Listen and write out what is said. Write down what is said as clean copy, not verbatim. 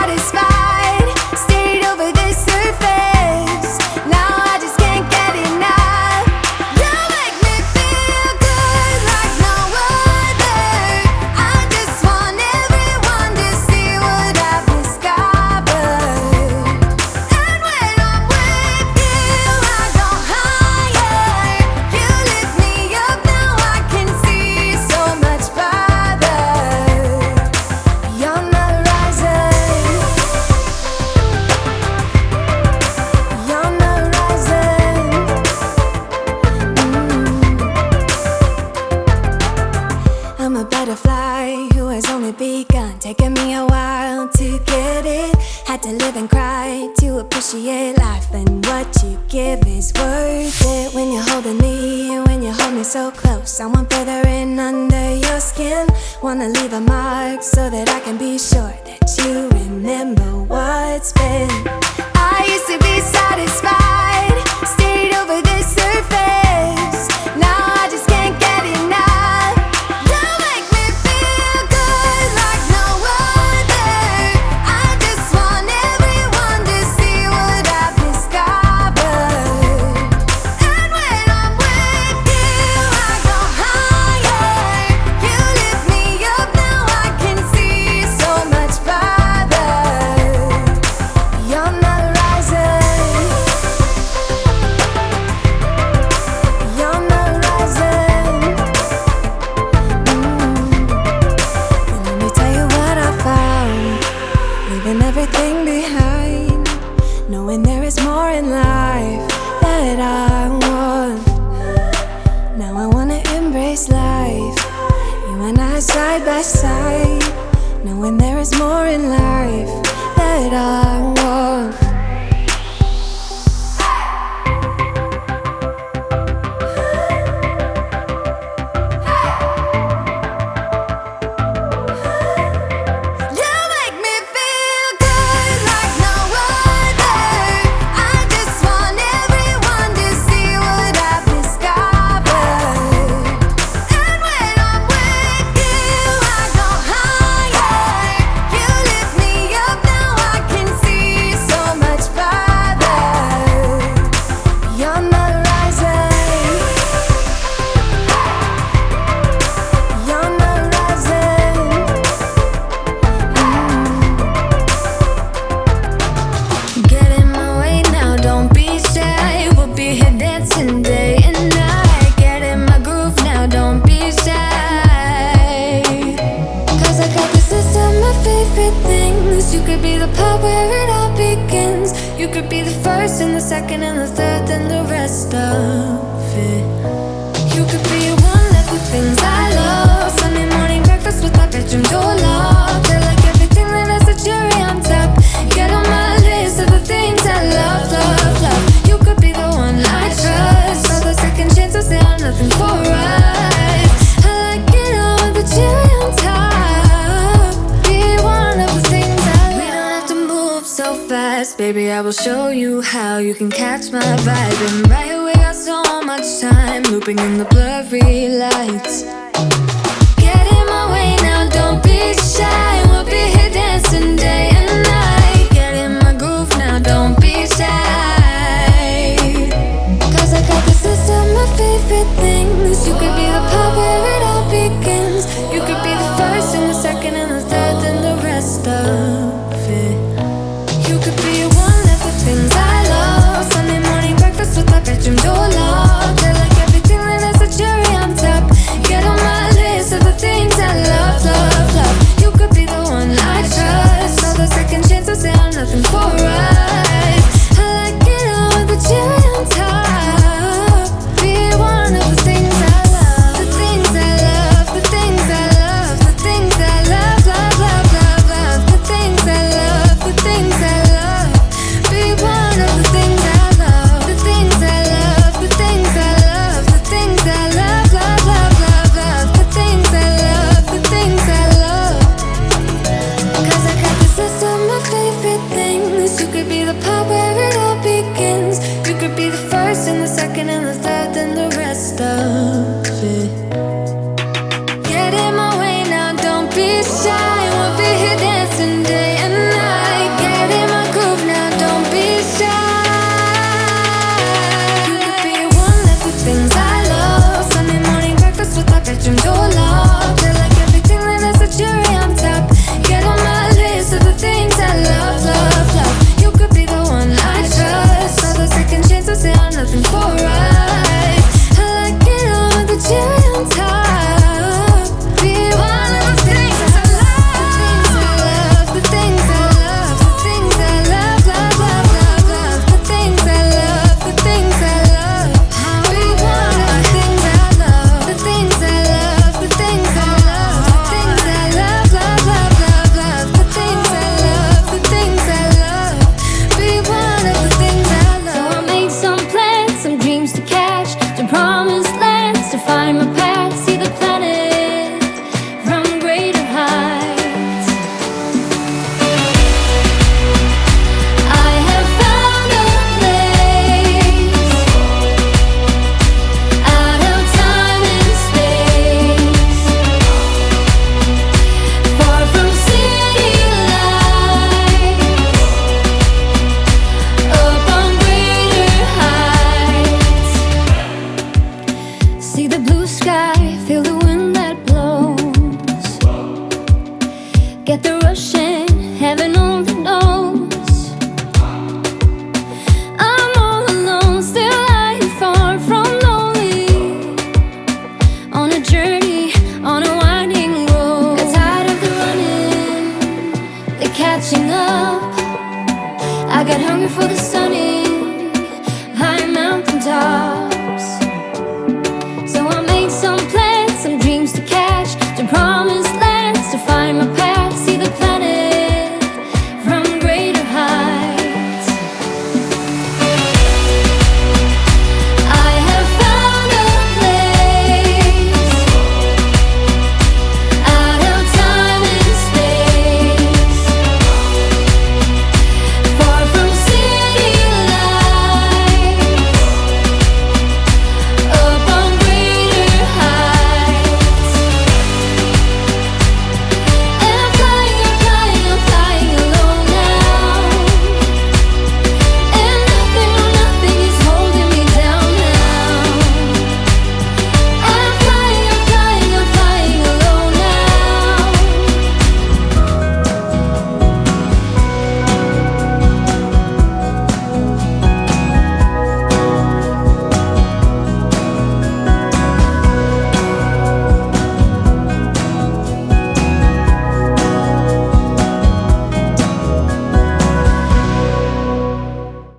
satisfied. Stayed over the surface. Now I just can't get enough. You make me feel good like no other. I just want everyone to see what I've discovered. And when I'm with you, I go higher. You lift me up, now I can see so much farther. You're on the horizon. You're on the horizon. I'm a butterfly who has only begun, taking me a while to get it. Had to live and cry to appreciate life, and what you give is worth it. When you're holding me, when you hold me so close, I want further in under your skin. Wanna leave a mark so that I can be sure that you remember what's been. I used to be satisfied, stayed over the surface. Now I just can't get enough. You make me feel good like no other. I just want everyone to see what I've discovered. And when I'm with you, I go higher. You lift me up, now I can see so much farther. You're on the horizon. You're on the horizon. And let me tell you what I found. Leaving everything behind, knowing there is more in life that I want. Now I wanna embrace life, you and I side by side, knowing there is more in life that I want. You make me feel good like no other. I just want everyone to see what I've discovered. And when I'm with you, I go higher. You lift me up, now I can see so much farther. You're on the horizon. You're on the horizon. Get in my way now, don't be shy. We'll be here dancing day and night. Get in my groove now, don't be shy. Cause I got this list of my favorite things. You could be the part where it all begins. You could be the first and the second and the third and the rest of it. You could be one left with things I love. Sunday morning breakfast with our bedroom door locked. I like everything that has a cherry on top. Get on my list of the things I love, love, love. You could be the one I trust. All the second chances, they are nothing for us. I like it all with the cherry on top. Be one of the things I love. We don't have to move so fast, baby, I will show you how you can catch my vibe. And right here we got so much time, looping in the blurry lights. Get in my way now, don't be shy. We'll be here dancing day and night. Get in my groove now, don't be shy. Cause I got this list of my favorite things. You could be the part where it all begins. You could be the first and the second and the third and the rest of it. You could be one left with things I love. Sunday morning breakfast with our bedroom door locked. I like everything that has a cherry on top. Get on my list of the things I love, love, love. You could be the one I trust. All the second chances, they are nothing for us. I like it all with the cherry on top. Be one of the things I love. The things I love, the things I love, the things I love, love, love, love, love. The things I love, get the rushing, heaven only knows. I'm all alone, still lying far from lonely, on a journey, on a winding road. Got tired of the running, the catching up. I got hungry for the sun.